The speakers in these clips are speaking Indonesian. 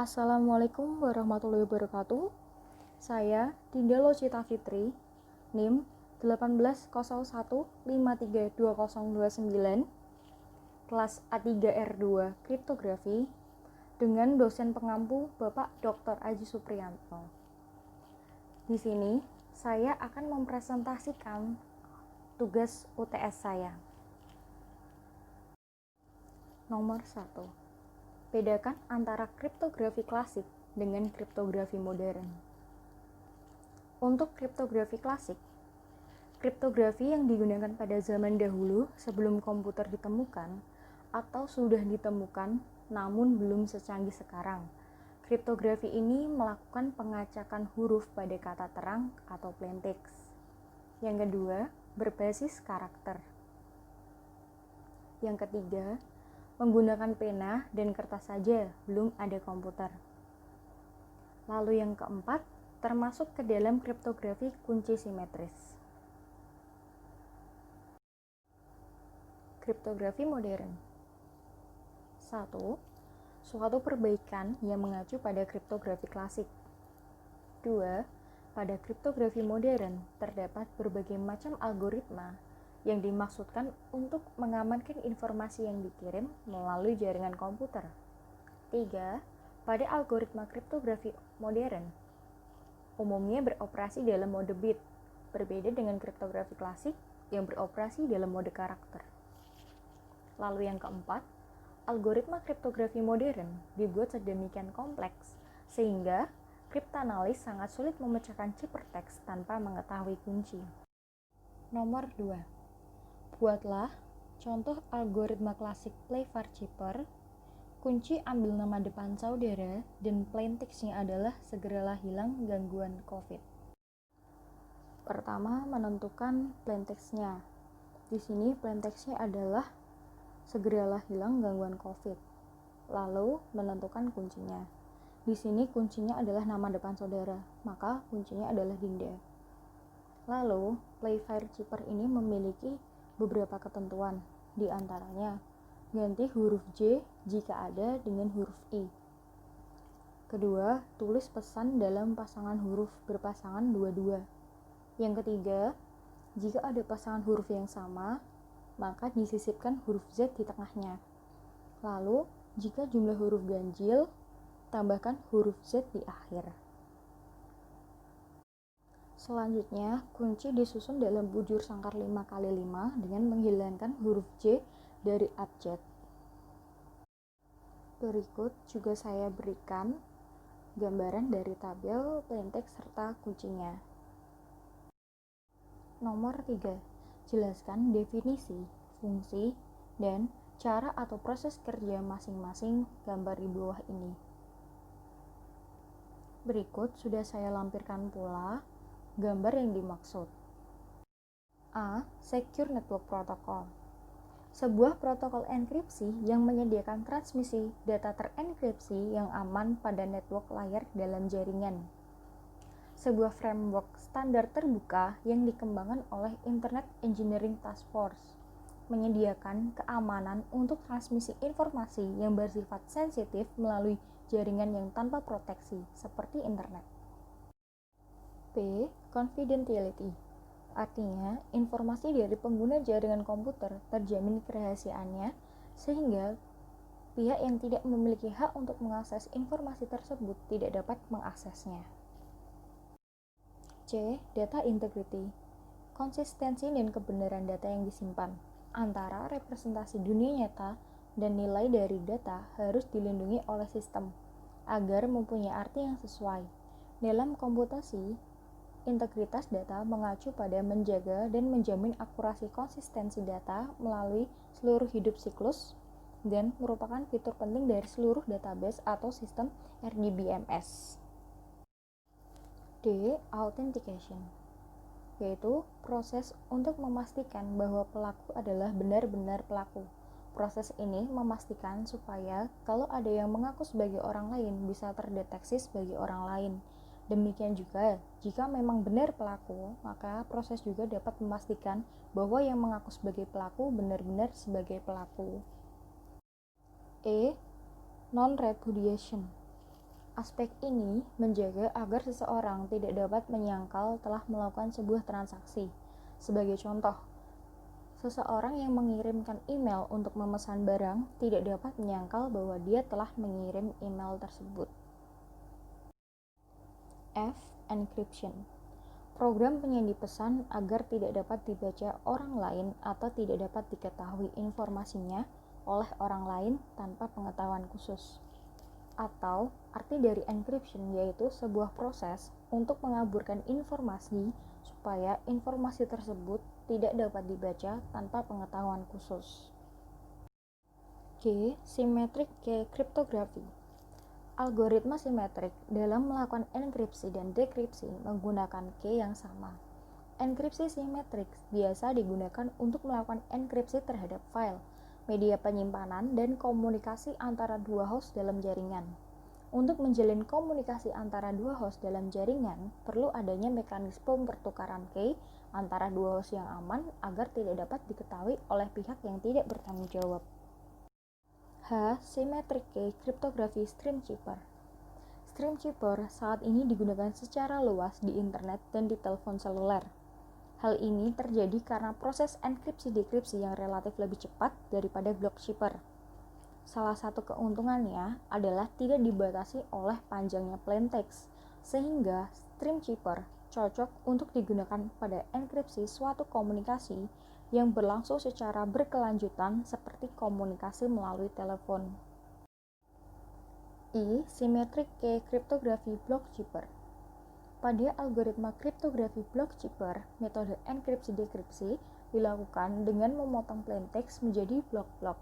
Assalamualaikum warahmatullahi wabarakatuh. Saya Dinda Locita Fitri, NIM 1801532029, kelas A3R2 Kriptografi, dengan dosen pengampu Bapak Dr. Aji Supriyanto. Di sini saya akan mempresentasikan tugas UTS saya. Nomor 1. Bedakan antara kriptografi klasik dengan kriptografi modern. Untuk kriptografi klasik, kriptografi yang digunakan pada zaman dahulu sebelum komputer ditemukan atau sudah ditemukan namun belum secanggih sekarang. Kriptografi ini melakukan pengacakan huruf pada kata terang atau plain text. Yang kedua, berbasis karakter. Yang ketiga, menggunakan pena dan kertas saja, belum ada komputer. Lalu yang keempat, termasuk ke dalam kriptografi kunci simetris. Kriptografi modern. 1. Suatu perbaikan yang mengacu pada kriptografi klasik. 2. Pada kriptografi modern, terdapat berbagai macam algoritma yang dimaksudkan untuk mengamankan informasi yang dikirim melalui jaringan komputer. 3. Pada algoritma kriptografi modern, umumnya beroperasi dalam mode bit, berbeda dengan kriptografi klasik yang beroperasi dalam mode karakter. Lalu yang keempat, algoritma kriptografi modern dibuat sedemikian kompleks sehingga kriptanalis sangat sulit memecahkan ciphertext tanpa mengetahui kunci. Nomor 2. Buatlah contoh algoritma klasik Playfair Cipher. Kunci ambil nama depan saudara dan plain text-nya adalah segeralah hilang gangguan COVID. Pertama, menentukan plain text-nya. Di sini plain text-nya adalah segeralah hilang gangguan COVID. Lalu menentukan kuncinya. Di sini kuncinya adalah nama depan saudara, maka kuncinya adalah Dinda. Lalu, Playfair Cipher ini memiliki beberapa ketentuan, di antaranya ganti huruf J jika ada dengan huruf I. Kedua, tulis pesan dalam pasangan huruf berpasangan dua-dua. Yang ketiga, jika ada pasangan huruf yang sama, maka disisipkan huruf Z di tengahnya. Lalu, jika jumlah huruf ganjil, tambahkan huruf Z di akhir. Selanjutnya, kunci disusun dalam bujur sangkar 5x5 dengan menghilangkan huruf J dari abjad. Berikut juga saya berikan gambaran dari tabel plain text serta kuncinya. Nomor 3. Jelaskan definisi, fungsi, dan cara atau proses kerja masing-masing gambar di bawah ini. Berikut sudah saya lampirkan pula gambar yang dimaksud. A. Secure Network Protocol. Sebuah protokol enkripsi yang menyediakan transmisi data terenkripsi yang aman pada network layar dalam jaringan. Sebuah framework standar terbuka yang dikembangkan oleh Internet Engineering Task Force, menyediakan keamanan untuk transmisi informasi yang bersifat sensitif melalui jaringan yang tanpa proteksi, seperti internet. P. Confidentiality. Artinya, informasi dari pengguna jaringan komputer terjamin kerahasiaannya, sehingga pihak yang tidak memiliki hak untuk mengakses informasi tersebut tidak dapat mengaksesnya. C. Data integrity. Konsistensi dan kebenaran data yang disimpan antara representasi dunia nyata dan nilai dari data harus dilindungi oleh sistem agar mempunyai arti yang sesuai. Dalam komputasi, integritas data mengacu pada menjaga dan menjamin akurasi konsistensi data melalui seluruh hidup siklus dan merupakan fitur penting dari seluruh database atau sistem RDBMS. D. Authentication, yaitu proses untuk memastikan bahwa pelaku adalah benar-benar pelaku. Proses ini memastikan supaya kalau ada yang mengaku sebagai orang lain bisa terdeteksi sebagai orang lain. Demikian juga, jika memang benar pelaku, maka proses juga dapat memastikan bahwa yang mengaku sebagai pelaku benar-benar sebagai pelaku. E. Non-repudiation, Aspek ini menjaga agar seseorang tidak dapat menyangkal telah melakukan sebuah transaksi. Sebagai contoh, seseorang yang mengirimkan email untuk memesan barang tidak dapat menyangkal bahwa dia telah mengirim email tersebut. F. Encryption. Program penyandi pesan agar tidak dapat dibaca orang lain atau tidak dapat diketahui informasinya oleh orang lain tanpa pengetahuan khusus. Atau, arti dari encryption yaitu sebuah proses untuk mengaburkan informasi supaya informasi tersebut tidak dapat dibaca tanpa pengetahuan khusus. G. Symmetric key cryptography. Algoritma simetrik dalam melakukan enkripsi dan dekripsi menggunakan key yang sama. Enkripsi simetrik biasa digunakan untuk melakukan enkripsi terhadap file, media penyimpanan, dan komunikasi antara dua host dalam jaringan. Untuk menjalin komunikasi antara dua host dalam jaringan, perlu adanya mekanisme pertukaran key antara dua host yang aman agar tidak dapat diketahui oleh pihak yang tidak bertanggung jawab. H. Symmetric key cryptography Streamkeeper. Streamkeeper saat ini digunakan secara luas di internet dan di telepon seluler. Hal ini terjadi karena proses enkripsi-dekripsi yang relatif lebih cepat daripada blockkeeper. Salah satu keuntungannya adalah tidak dibatasi oleh panjangnya plaintext, sehingga Streamkeeper cocok untuk digunakan pada enkripsi suatu komunikasi yang berlangsung secara berkelanjutan seperti komunikasi melalui telepon. I. Symmetric key cryptography blockkeeper. Pada algoritma kriptografi blockkeeper, metode enkripsi-dekripsi dilakukan dengan memotong plaintext menjadi blok-blok,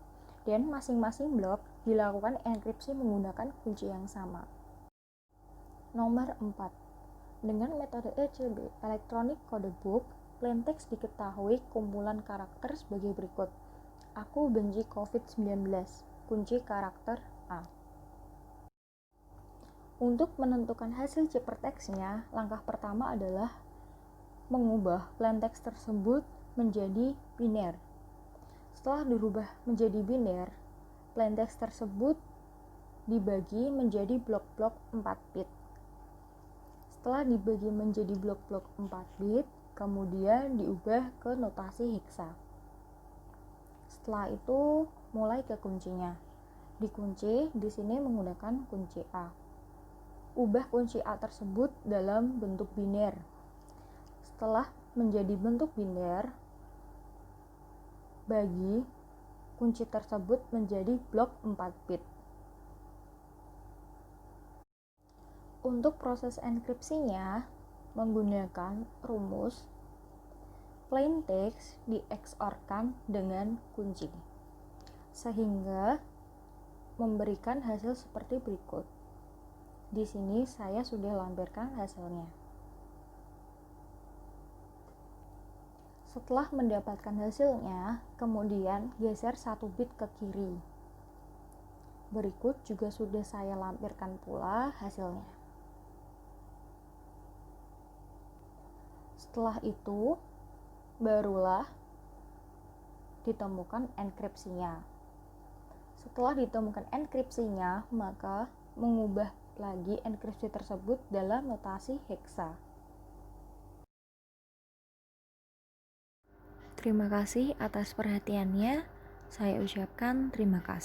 dan masing-masing blok dilakukan enkripsi menggunakan kunci yang sama. Nomor 4. Dengan metode ECB, Electronic Code Book, plaintext diketahui kumpulan karakter sebagai berikut. Aku benci COVID-19, kunci karakter A. Untuk menentukan hasil ciphertext-nya, langkah pertama adalah mengubah plaintext tersebut menjadi biner. Setelah dirubah menjadi biner, plaintext tersebut dibagi menjadi blok-blok 4 bit. Setelah dibagi menjadi blok-blok 4 bit, kemudian diubah ke notasi hexa. Setelah itu mulai ke kuncinya. Dikunci di sini menggunakan kunci A. Ubah kunci A tersebut dalam bentuk biner. Setelah menjadi bentuk biner, bagi kunci tersebut menjadi blok 4 bit. Untuk proses enkripsinya menggunakan rumus plaintext di XOR-kan dengan kunci, sehingga memberikan hasil seperti berikut. Di sini saya sudah lampirkan hasilnya. Setelah mendapatkan hasilnya, kemudian geser 1 bit ke kiri. Berikut juga sudah saya lampirkan pula hasilnya. Setelah itu, barulah ditemukan enkripsinya. Setelah ditemukan enkripsinya, maka mengubah lagi enkripsi tersebut dalam notasi hexa. Terima kasih atas perhatiannya. Saya ucapkan terima kasih.